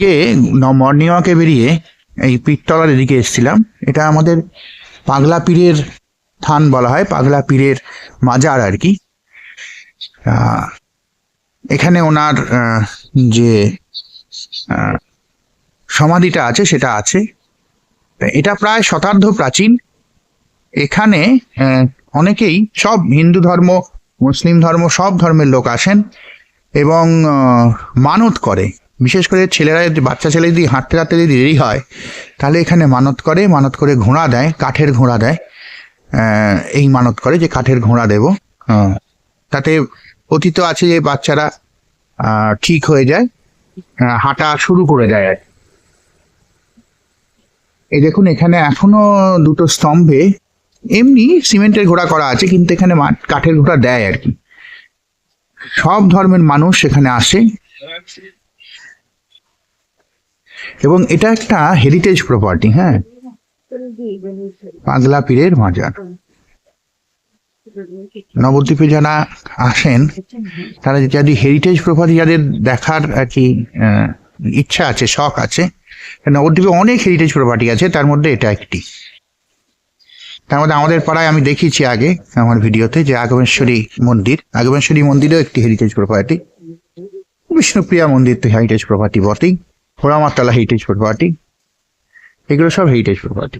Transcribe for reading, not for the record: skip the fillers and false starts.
কে morning ওয়াকে বেরিয়ে এই পীরতলার এদিকে এসেছিলাম। এটা আমাদের পাগলা পীরের থান বলা হয়, পাগলা পীরের মাজার আর কি। এখানে ওনার যে সমাধিটা আছে সেটা আছে। এটা প্রায় শতাব্দ প্রাচীন। এখানে অনেকেই, সব হিন্দু ধর্ম, মুসলিম ধর্ম, সব ধর্মের লোক আসেন এবং মানত করে। বিশেষ করে ছেলেরা, বাচ্চা ছেলে যদি হাঁটতে হাঁটতে যদি দেরি হয় তাহলে এখানে মানত করে ঘোড়া দেয়, কাঠের ঘোড়া দেয়। এই মানত করে যে কাঠের ঘোড়া দেব, তাতে অতীত আছে যে বাচ্চারা ঠিক হয়ে যায়, হাঁটা শুরু করে দেয়। এই দেখুন, এখানে এখনো দুটো স্তম্ভে এমনি সিমেন্টের ঘোড়া করা আছে, কিন্তু এখানে কাঠের ঘোড়া দেয় আর কি। সব ধর্মের মানুষ এখানে আসে এবং এটা একটা হেরিটেজ প্রপার্টি। হ্যাঁ, পাগলা পীরের মাজার। নবদ্বীপে যারা আসেন তারা যদি হেরিটেজ প্রপার্টি যাদের দেখার আর কি ইচ্ছা আছে, শখ আছে, নবদ্বীপে অনেক হেরিটেজ প্রপার্টি আছে, তার মধ্যে এটা একটি। তার মধ্যে আমাদের পাড়ায় আমি দেখিয়েছি আগে আমার ভিডিওতে যে আগমেশ্বরী মন্দিরও একটি হেরিটেজ প্রপার্টি। বিষ্ণুপ্রিয়া মন্দির তো হেরিটেজ প্রপার্টি বটেই। ঘোড়ামাতলা হেরিটেজ প্রপার্টি, এগুলো সব হেরিটেজ প্রপার্টি।